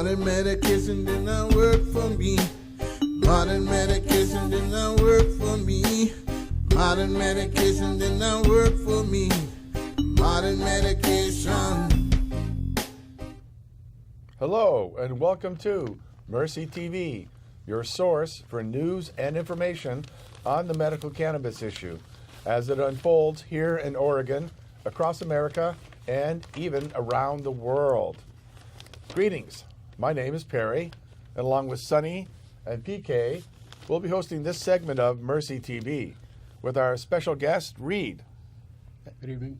Modern medication did not work for me. Modern medication did not work for me. Modern medication did not work for me. Modern medication. Hello and welcome to Mercy TV, your source for news and information on the medical cannabis issue as it unfolds here in Oregon, across America, and even around the world. Greetings, my name is Perry, and along with Sunny and PK, we'll be hosting this segment of Mercy TV with our special guest, Reed. Good evening.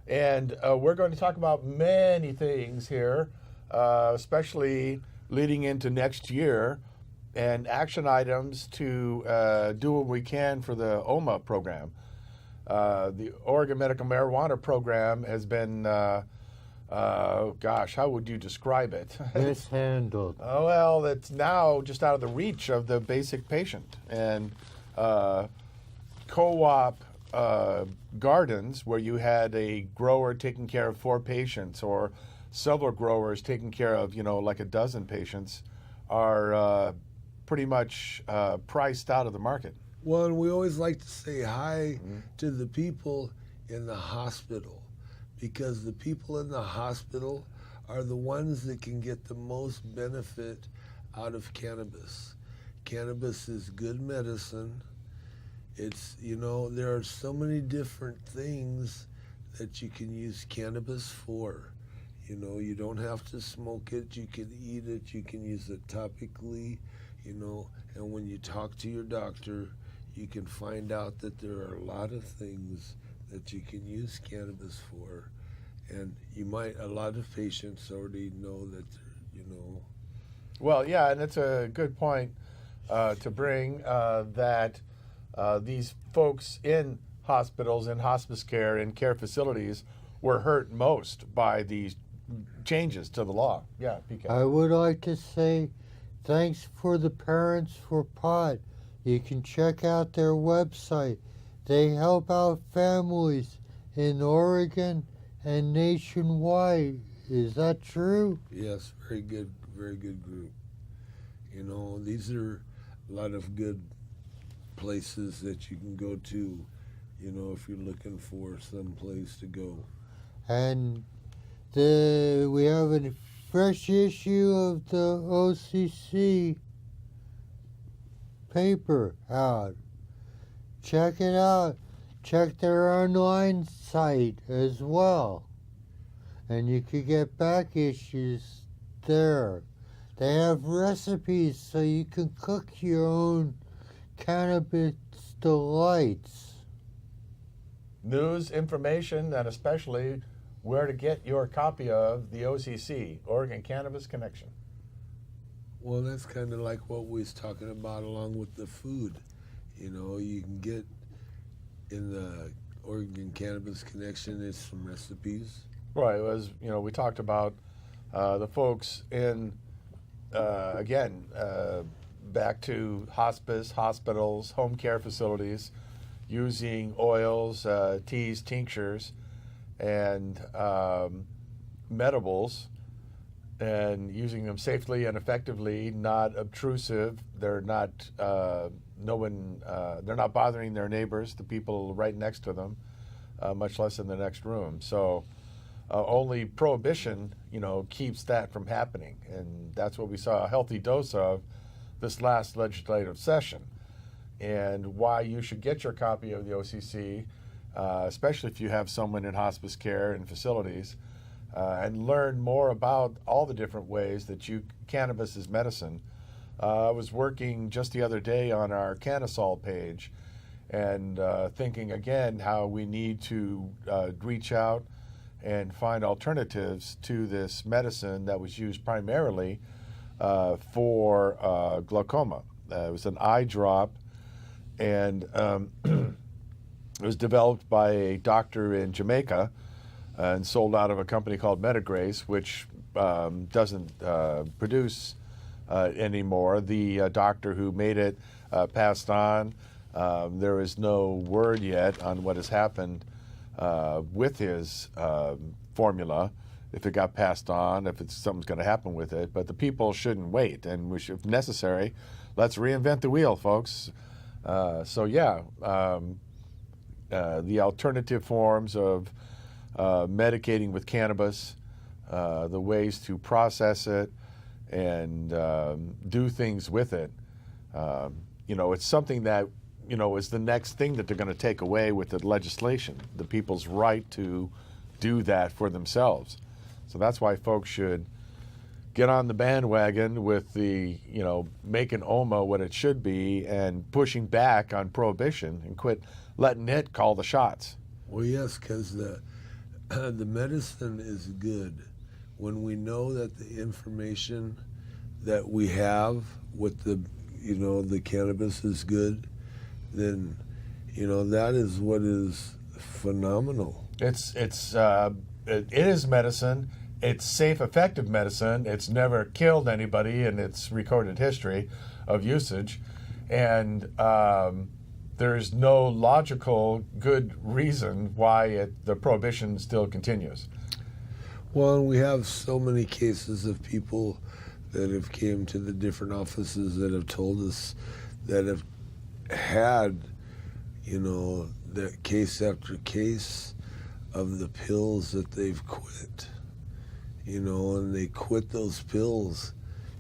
And we're going to talk about many things here, especially leading into next year, and action items to do what we can for the OMA program. The Oregon Medical Marijuana Program has been, gosh, how would you describe it? Mishandled. Oh, well, it's now just out of the reach of the basic patient. And co-op gardens where you had a grower taking care of 4 patients or several growers taking care of, like a dozen patients are pretty much priced out of the market. Well, and we always like to say hi to the people in the hospital, because the people in the hospital are the ones that can get the most benefit out of cannabis. Cannabis is good medicine. It's, there are so many different things that you can use cannabis for. You don't have to smoke it, you can eat it, you can use it topically, and when you talk to your doctor, you can find out that there are a lot of things that you can use cannabis for. And a lot of patients already know that, Well, yeah, and it's a good point to bring that these folks in hospitals, in hospice care, in care facilities were hurt most by these changes to the law. Yeah, PK. I would like to say thanks for the Parents for Pot. You can check out their website. They help out families in Oregon and nationwide. Is that true? Yes, very good group. These are a lot of good places that you can go to, if you're looking for some place to go. And we have a fresh issue of the OCC paper out. Check it out. Check their online site as well. And you could get back issues there. They have recipes so you can cook your own cannabis delights. News, information, and especially where to get your copy of the OCC, Oregon Cannabis Connection. Well, that's kind of like what we was talking about along with the food. You can get in the Oregon Cannabis Connection is some recipes. Right, it was, we talked about the folks in, back to hospice, hospitals, home care facilities, using oils, teas, tinctures, and medibles, and using them safely and effectively, not obtrusive. They're not they're not bothering their neighbors, the people right next to them, much less in the next room. So only prohibition, keeps that from happening, and that's what we saw a healthy dose of this last legislative session. And why you should get your copy of the OCC, especially if you have someone in hospice care and facilities, and learn more about all the different ways that cannabis is medicine. I was working just the other day on our Canisol page and thinking again how we need to reach out and find alternatives to this medicine that was used primarily for glaucoma. It was an eye drop, and it was developed by a doctor in Jamaica and sold out of a company called Metagrace, which doesn't produce anymore. The doctor who made it passed on. There is no word yet on what has happened with his formula, if it got passed on, if it's something's going to happen with it. But the people shouldn't wait, and we should, if necessary, let's reinvent the wheel, folks. The alternative forms of medicating with cannabis, the ways to process it and do things with it. It's something that, is the next thing that they're going to take away with the legislation, the people's right to do that for themselves. So that's why folks should get on the bandwagon with the, making OMA what it should be and pushing back on prohibition and quit letting it call the shots. Well, yes, because the medicine is good. When we know that the information that we have with the cannabis is good, then, that is what is phenomenal. It is medicine. It's safe, effective medicine. It's never killed anybody in its recorded history of usage. And there's no logical good reason why the prohibition still continues. Well, we have so many cases of people that have came to the different offices that have told us that have had, that case after case of the pills that they've quit, and they quit those pills,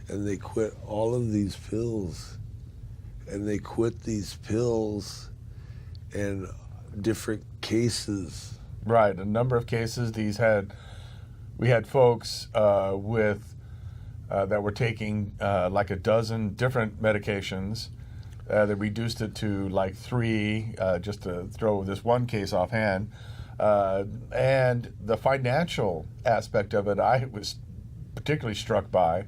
and they quit all of these pills, and they quit these pills in different cases. Right, a number of cases. We had folks with that were taking like a dozen different medications. They reduced it to like 3, just to throw this one case offhand. And the financial aspect of it, I was particularly struck by,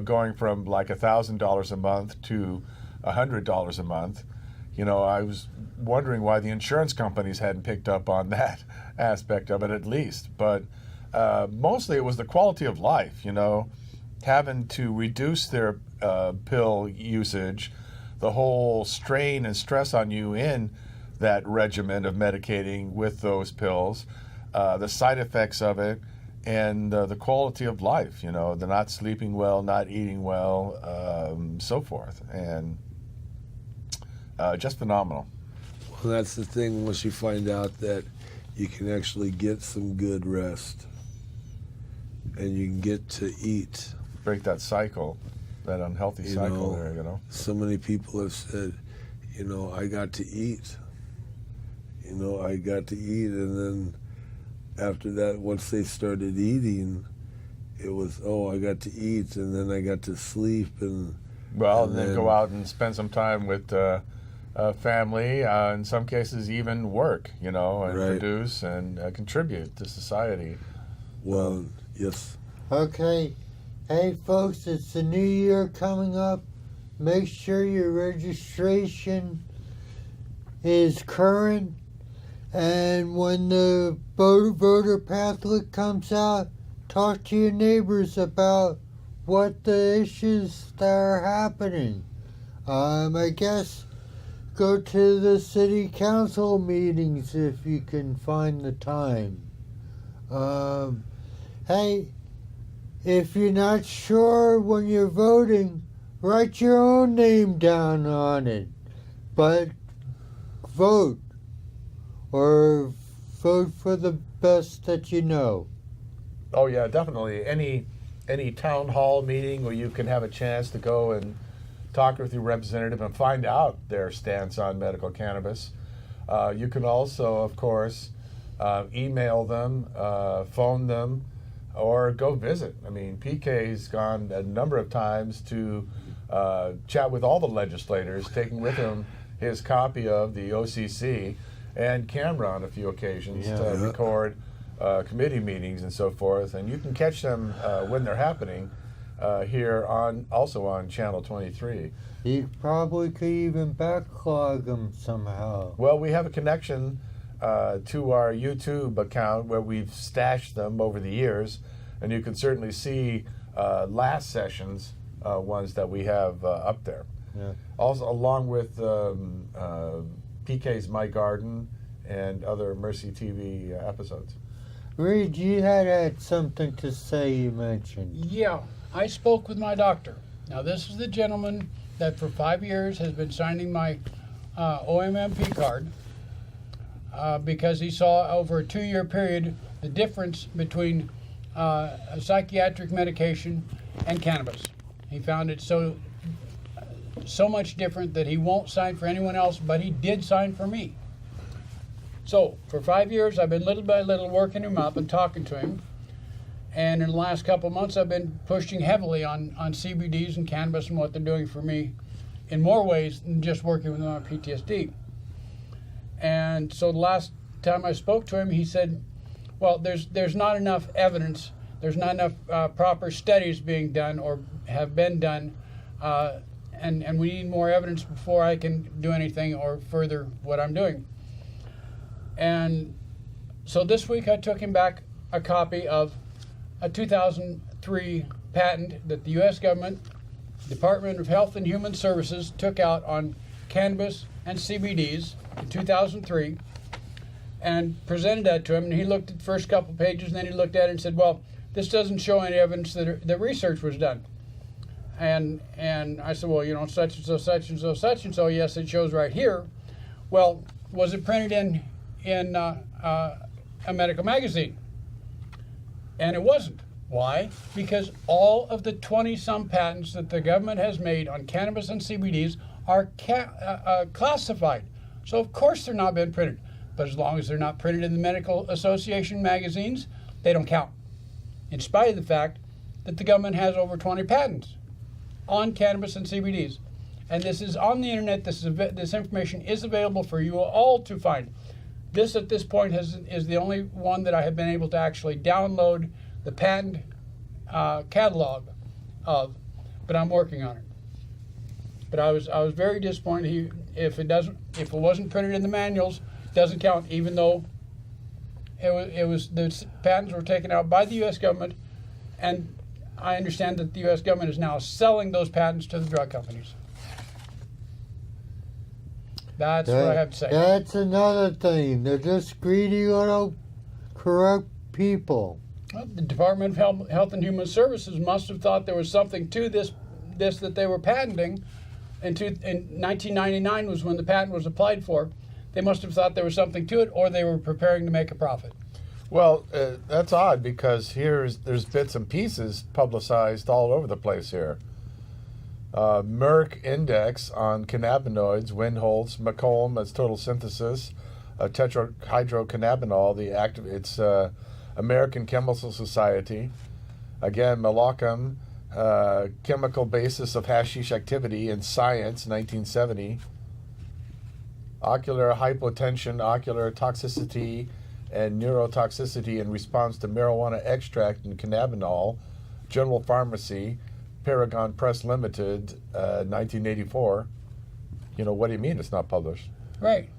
going from like $1,000 a month to $100 a month. I was wondering why the insurance companies hadn't picked up on that aspect of it at least. But mostly it was the quality of life, having to reduce their pill usage, the whole strain and stress on you in that regimen of medicating with those pills, the side effects of it, and the quality of life, the not sleeping well, not eating well, so forth. And just phenomenal. Well, that's the thing, once you find out that you can actually get some good rest and you can get to eat. Break that cycle, that unhealthy cycle there, So many people have said, I got to eat. I got to eat, and then after that, once they started eating, it was, I got to eat, and then I got to sleep, and then go out and spend some time with family, in some cases even work, and right. Produce and contribute to society. Well, yes. Okay. Hey, folks, it's the new year coming up. Make sure your registration is current. And when the voter pamphlet comes out, talk to your neighbors about what the issues that are happening. I guess go to the city council meetings if you can find the time. Hey, if you're not sure when you're voting, write your own name down on it. But vote. Or vote for the best that you know. Oh yeah, definitely. Any town hall meeting where you can have a chance to go and talk with your representative and find out their stance on medical cannabis. You can also, of course, email them, phone them, or go visit. I mean, PK's gone a number of times to chat with all the legislators, taking with him his copy of the OCC and camera on a few occasions to record committee meetings and so forth. And you can catch them when they're happening here also on Channel 23. You probably could even backlog them somehow. Well, we have a connection to our YouTube account where we've stashed them over the years, and you can certainly see last session's ones that we have up there. Yeah. Also, along with PK's My Garden and other Mercy TV episodes. Reed, you had something to say you mentioned. Yeah, I spoke with my doctor. Now, this is the gentleman that for 5 years has been signing my OMMP card because he saw over a 2-year period the difference between a psychiatric medication and cannabis. He found it so much different that he won't sign for anyone else, but he did sign for me. So for 5 years, I've been little by little working him up and talking to him. And in the last couple of months, I've been pushing heavily on CBDs and cannabis and what they're doing for me in more ways than just working with him on PTSD. And so the last time I spoke to him, he said, well, there's not enough evidence, there's not enough proper studies being done or have been done, and we need more evidence before I can do anything or further what I'm doing. And so this week I took him back a copy of a 2003 patent that the U.S. government, Department of Health and Human Services, took out on cannabis and CBDs in 2003 and presented that to him. And he looked at the first couple pages, and then he looked at it and said, well, this doesn't show any evidence that research was done. And I said, well, such and so, such and so, such and so. Yes, it shows right here. Well, was it printed in a medical magazine? And it wasn't. Why? Because all of the 20-some patents that the government has made on cannabis and CBDs are classified. So of course they're not been printed. But as long as they're not printed in the Medical Association magazines, they don't count. In spite of the fact that the government has over 20 patents on cannabis and CBDs. And this is on the internet. This information is available for you all to find. This at this point is the only one that I have been able to actually download the patent catalog of, but I'm working on it. But I was very disappointed. If it wasn't printed in the manuals, it doesn't count. Even though the patents were taken out by the U.S. government, and I understand that the U.S. government is now selling those patents to the drug companies. That's what I have to say. That's another thing. They're just greedy little corrupt people. Well, the Department of Health and Human Services must have thought there was something to this that they were patenting. In 1999 was when the patent was applied for. They must have thought there was something to it, or they were preparing to make a profit. Well, that's odd because there's bits and pieces publicized all over the place here. Merck Index on cannabinoids, Winholtz, Macomb as total synthesis, tetrahydrocannabinol, it's American Chemical Society. Again, Malcolm, chemical basis of hashish activity in Science, 1970. Ocular hypotension, ocular toxicity, and neurotoxicity in response to marijuana extract and cannabinol, General Pharmacy, Paragon Press Limited, 1984. What do you mean it's not published? Right.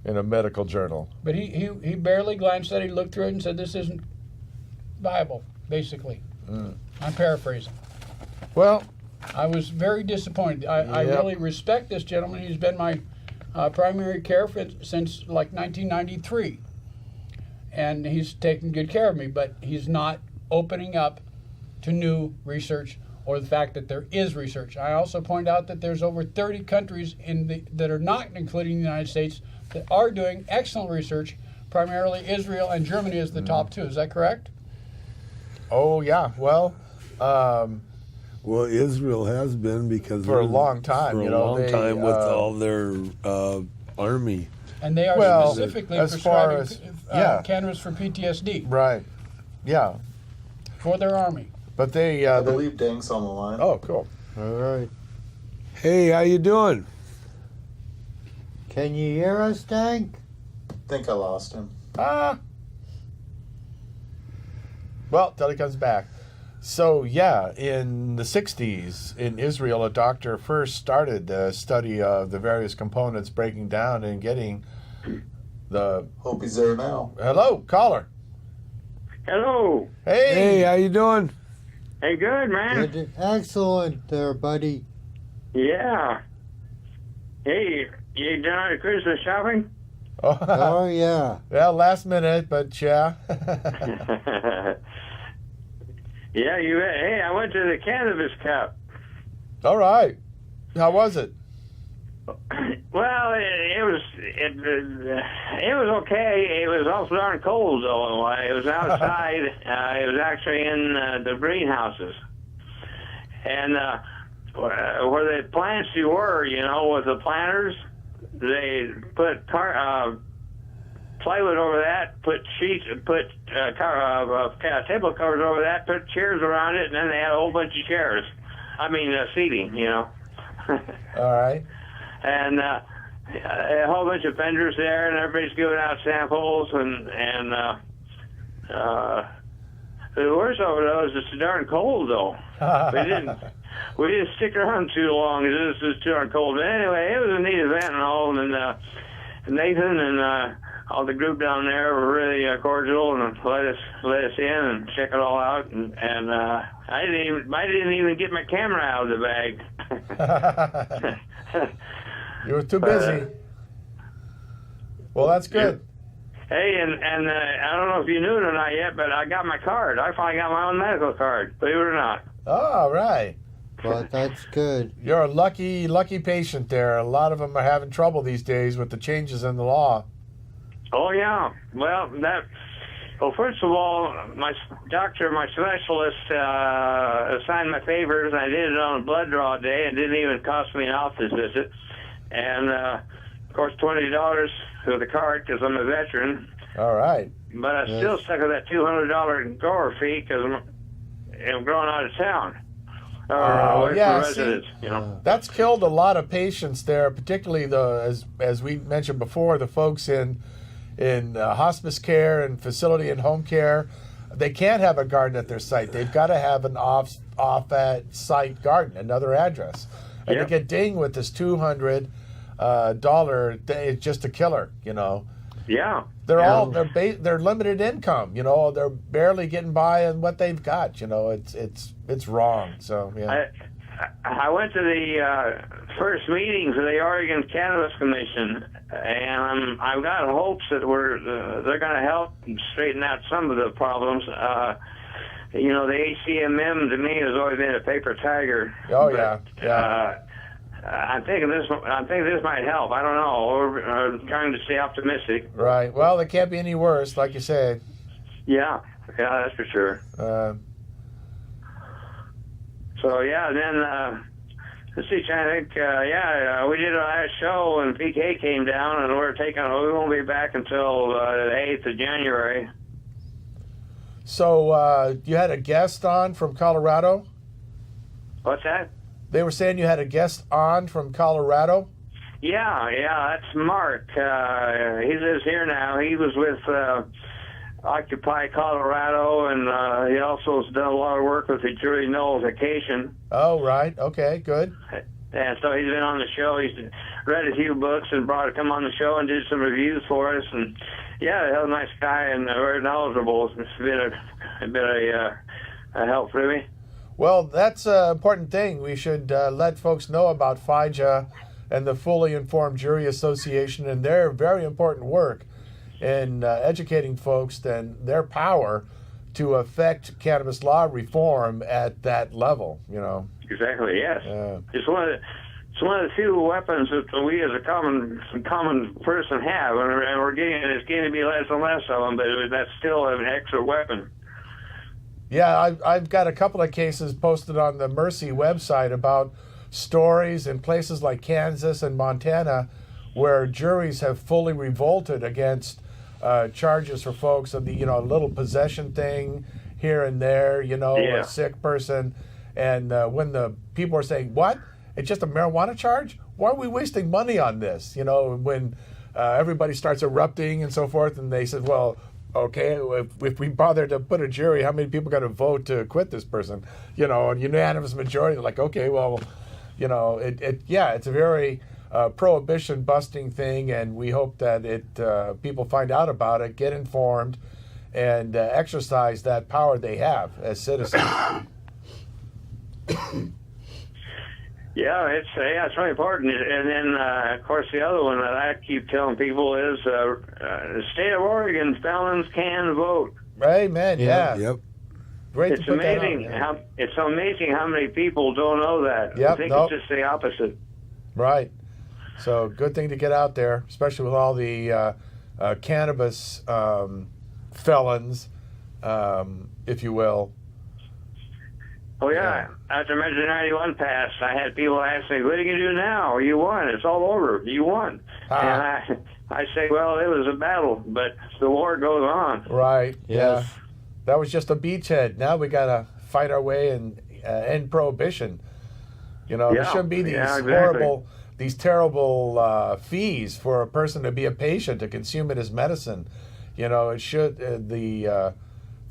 In a medical journal. But he barely glanced at it, he looked through it and said, this isn't viable, basically. I'm paraphrasing. Well, I was very disappointed. I really respect this gentleman. He's been my primary care since like 1993. And he's taken good care of me, but he's not opening up to new research or the fact that there is research. I also point out that there's over 30 countries that are not including the United States that are doing excellent research, primarily Israel and Germany as the top two. Is that correct? Oh, yeah. Well, Israel has been because for a long time, for a long time with all their army. And they are specifically as far prescribing as cannabis for PTSD. Right. Yeah. For their army. But I believe Dank's on the line. Oh, cool. All right. Hey, how you doing? Can you hear us, Dank? I think I lost him. Well, till he comes back. So, in the 60s in Israel, a doctor first started the study of the various components, breaking down and getting the... Hope he's there now. Hello, caller. Hello. Hey, how you doing? Hey, good, man. Good. Excellent there, buddy. Yeah. Hey, you done all the Christmas shopping? Oh, yeah. Well, last minute, but yeah. Yeah, hey, I went to the Cannabis Cup. All right. How was it? Well, it was okay. It was also darn cold though. It was outside. It was actually in the greenhouses, and where the plants you were, with the planters, they put plywood over that, put sheets, put table covers over that, put chairs around it, and then they had a whole bunch of chairs. I mean, seating, All right. And a whole bunch of vendors there, and everybody's giving out samples, and the worst of it though is it's darn cold though. we didn't stick around too long. This is too darn cold. But anyway, it was a neat event and all, and Nathan and all the group down there were really cordial and let us in and check it all out, and I didn't even get my camera out of the bag. You were too busy. Well, that's good. Hey, and I don't know if you knew it or not yet, but I got my card. I finally got my own medical card, believe it or not. All right. Well, that's good. You're a lucky patient there. A lot of them are having trouble these days with the changes in the law. Oh, yeah. Well, first of all, my doctor, my specialist, assigned my favors, and I did it on a blood draw day. It didn't even cost me an office visit. And, of course, $20 for the card because I'm a veteran. All right. But I still stuck with that $200 grower fee because I'm growing out of town. Away from residents, That's killed a lot of patients there, particularly as we mentioned before, the folks in hospice care and facility and home care. They can't have a garden at their site. They've got to have an off at site garden, another address. And they get dinged with this $200 it's just a killer, Yeah. They're limited income, they're barely getting by on what they've got, it's wrong. So yeah. I went to the first meetings of the Oregon Cannabis Commission, and I've got hopes that they're going to help straighten out some of the problems. The ACMM to me has always been a paper tiger. Oh, but, yeah. I'm thinking this might help. I don't know. We're trying to stay optimistic. Right. Well, it can't be any worse, like you said. Yeah, that's for sure. So yeah, then let's see. I think we did a last show and PK came down, and we won't be back until the 8th of January. So you had a guest on from Colorado? What's that? They were saying you had a guest on from Colorado? Yeah, that's Mark. He lives here now. He was with Occupy Colorado, and he also has done a lot of work with the jury nullification. Oh, right. Okay, good. And so he's been on the show. He's read a few books and come on the show and did some reviews for us. And yeah, he's a nice guy and very knowledgeable. It's been a help for me. Well, that's an important thing. We should let folks know about FIJA and the Fully Informed Jury Association and their very important work in educating folks and their power to affect cannabis law reform at that level. Exactly. Yes. It's one of the few weapons that we as a common person have, and it's getting to be less and less of them. But that's still an extra weapon. Yeah, I've got a couple of cases posted on the Mercy website about stories in places like Kansas and Montana where juries have fully revolted against charges for folks of the, a little possession thing here and there, a sick person. And when the people are saying, what? It's just a marijuana charge? Why are we wasting money on this? When everybody starts erupting and so forth, and they said, well, okay, if we bother to put a jury, how many people got to vote to acquit this person? A unanimous majority. They're like, okay, well, it's a very prohibition busting thing, and we hope that people find out about it, get informed, and exercise that power they have as citizens. it's really important. And then, of course, the other one that I keep telling people is the state of Oregon felons can vote. Amen. Yeah. Yep. Great. It's to put that amazing out, yeah. it's amazing how many people don't know that. Yep, I think nope. it's just the opposite. Right. So good thing to get out there, especially with all the cannabis felons, if you will. Oh yeah. After Measure 91 passed, I had people ask me, "What are you gonna do now? You won. It's all over. You won." And I say, "Well, it was a battle, but the war goes on." Right. Yes. Yeah. That was just a beachhead. Now we got to fight our way and end prohibition. You know, there shouldn't be these horrible, these terrible fees for a person to be a patient to consume it as medicine. You know, it should. The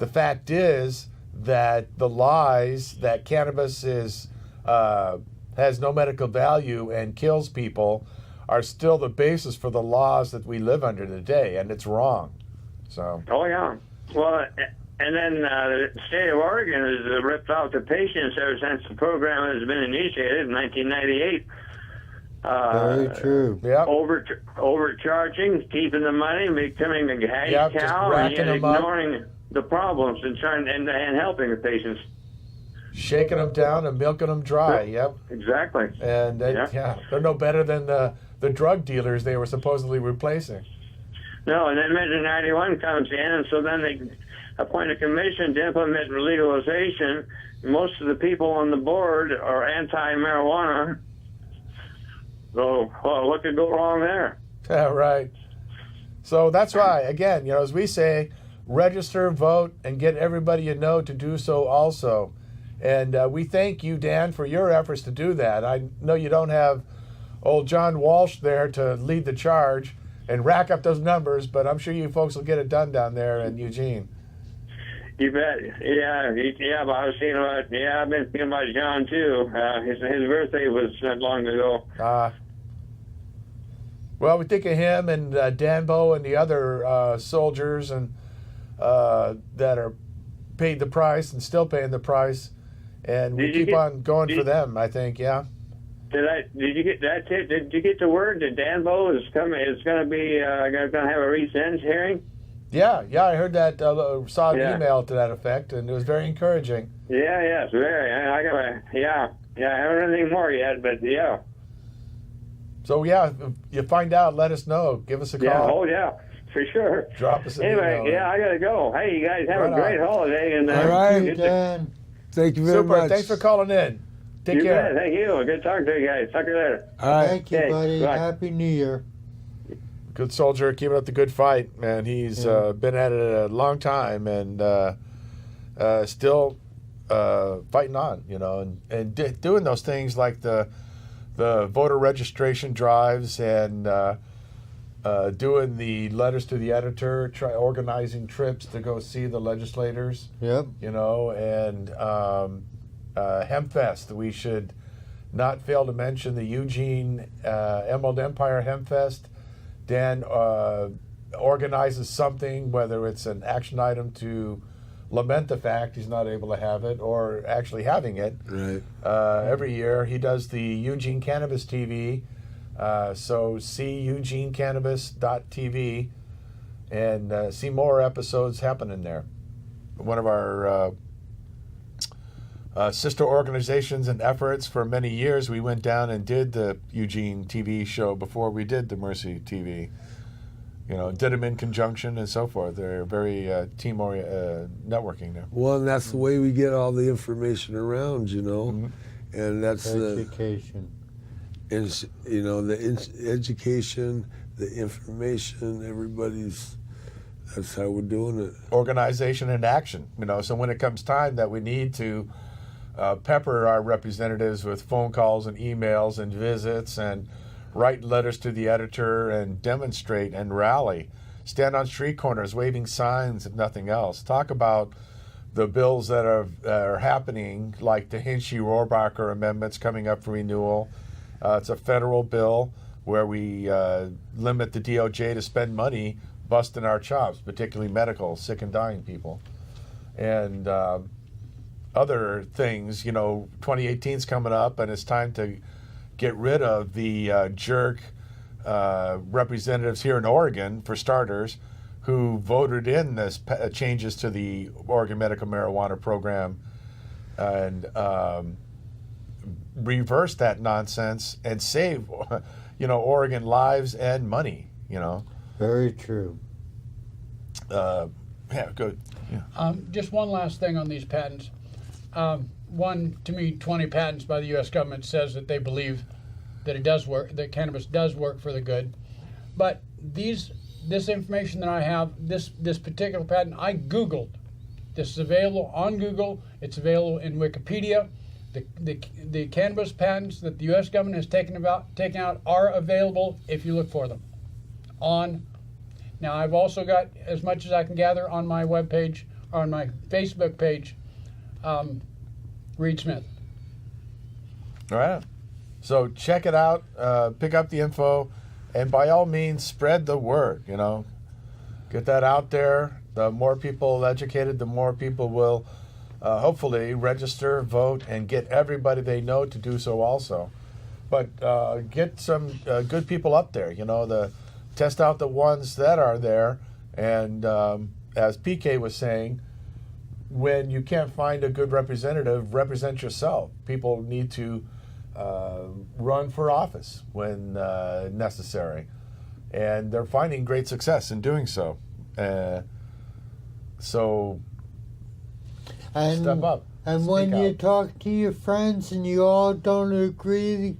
fact is that the lies that cannabis is has no medical value and kills people are still the basis for the laws that we live under today, and it's wrong. So. Oh yeah. Well, and then the state of Oregon has ripped off the patients ever since the program has been initiated in 1998. Very true. Yep. Overcharging, keeping the money, becoming the cash Yep, just cow, and racking yet them up. ignoring the problems and and helping the patients. Shaking them down and milking them dry. Yep. Exactly. And they're no better than the drug dealers they were supposedly replacing. No, and then Measure 91 comes in, and so then they appoint a commission to implement legalization. Most of the people on the board are anti-marijuana. So, well, what could go wrong there? Yeah, right. So that's why, again, you know, as we say, register, vote, and get everybody you know to do so also. And we thank you, Dan, for your efforts to do that. I know you don't have old John Walsh there to lead the charge and rack up those numbers, but I'm sure you folks will get it done down there in Eugene. You bet. Yeah, but I was thinking about, I've been thinking about John too. His birthday was not long ago. Well, we think of him and Danbo and the other soldiers and that are paid the price and still paying the price, and we keep on going for them. I think, yeah. Did you get that? Did you get the word that Danbo is coming? Is going to be going to have a re-sentence hearing? Yeah, I heard that. Saw an email to that effect, and it was very encouraging. Yes, very. I haven't heard anything more yet, but yeah. So if you find out, let us know. Give us a call. Yeah, oh yeah, for sure. Drop us an email. Anyway, I gotta go. Hey, you guys have Right a great holiday, and All right. Thank you, Dan. Thank you very Super. much. Thanks for calling in. Take care. Bet. Thank you. Good talking to you guys. Talk to you later. All right. Thank you, Okay, buddy. bye. Happy New Year. Good soldier, keeping up the good fight, man. He's been at it a long time and still fighting on, you know, and doing those things like the voter registration drives and doing the letters to the editor, organizing trips to go see the legislators. Yep. You know, and Hempfest. We should not fail to mention the Eugene Emerald Empire Hempfest. Dan organizes something, whether it's an action item to lament the fact he's not able to have it or actually having it. Right. Every year he does the Eugene Cannabis TV. So see eugenecannabis.tv and see more episodes happening there. One of our sister organizations and efforts for many years, we went down and did the Eugene TV show before we did the Mercy TV. You know, did them in conjunction and so forth. They're very team networking there. Well, and that's the way we get all the information around, you know, and that's Education. the education, the information. That's how we're doing it. Organization and action. You know, so when it comes time that we need to pepper our representatives with phone calls and emails and visits and write letters to the editor and demonstrate and rally, stand on street corners waving signs if nothing else. Talk about the bills that are happening, like the Hinchy-Rohrabacher amendments coming up for renewal. It's a federal bill where we limit the DOJ to spend money busting our chops, particularly medical, sick and dying people. And other things, you know, 2018's coming up, and it's time to get rid of the jerk representatives here in Oregon, for starters, who voted in this changes to the Oregon medical marijuana program and reverse that nonsense and save, Oregon lives and money. Very true. Yeah, good. Yeah. Just one last thing on these patents. One, to me, 20 patents by the U.S. government says that they believe that it does work, that cannabis does work for the good. But this information that I have, this particular patent, I Googled. This is available on Google. It's available in Wikipedia. The cannabis patents that the U.S. government has taken out are available if you look for them. Now, I've also got, as much as I can gather, on my webpage, on my Facebook page, Reed Smith. All right. So check it out, pick up the info, and by all means, spread the word, Get that out there. The more people educated, the more people will hopefully register, vote, and get everybody they know to do so also. But get some good people up there, test out the ones that are there. And as PK was saying, when you can't find a good representative, represent yourself. People need to run for office when necessary. And they're finding great success in doing so. So step up. And when you talk to your friends and you all don't agree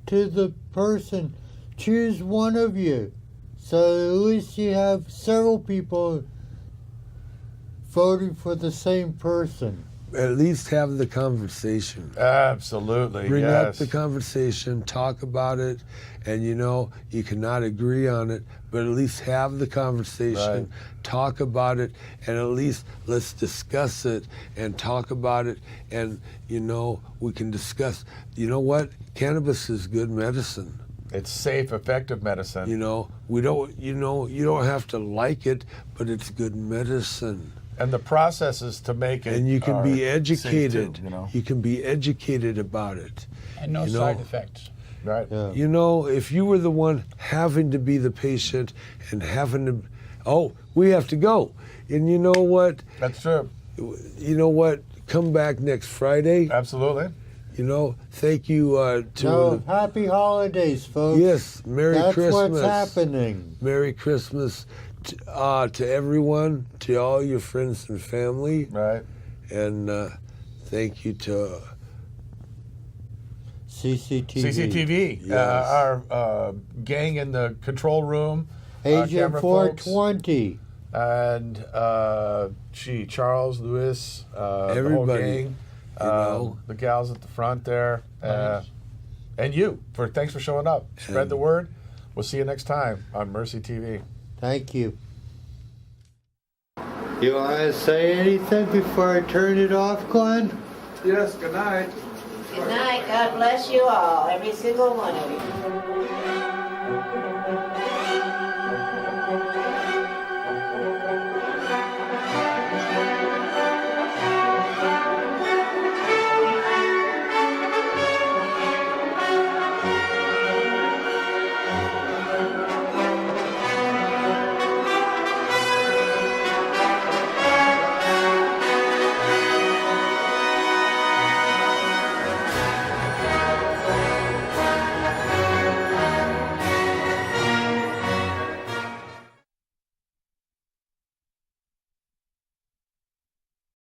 to the person, choose one of you. So at least you have several people voting for the same person. At least have the conversation. Absolutely. Bring yes. up the conversation, talk about it, and you cannot agree on it, but at least have the conversation, talk about it, and at least let's discuss it and talk about it, and we can discuss. You know what? Cannabis is good medicine. It's safe, effective medicine. We don't. You don't have to like it, but it's good medicine. And the processes to make it. And you can be educated. Too, You can be educated about it. And no side effects. Right. Yeah. If you were the one having to be the patient and having to, we have to go. And you know what? That's true. You know what? Come back next Friday. Absolutely. Thank you to happy holidays, folks. Yes, Merry Christmas. That's what's happening. Merry Christmas to everyone, to all your friends and family. Right. And thank you to CCTV. Yes. Our gang in the control room. Agent 420. And Charles, Lewis, everybody. The whole gang. The gals at the front there. And thanks for showing up. Spread the word. We'll see you next time on Mercy TV. Thank you. You want to say anything before I turn it off, Glenn? Yes, good night. Good night. God bless you all, every single one of you.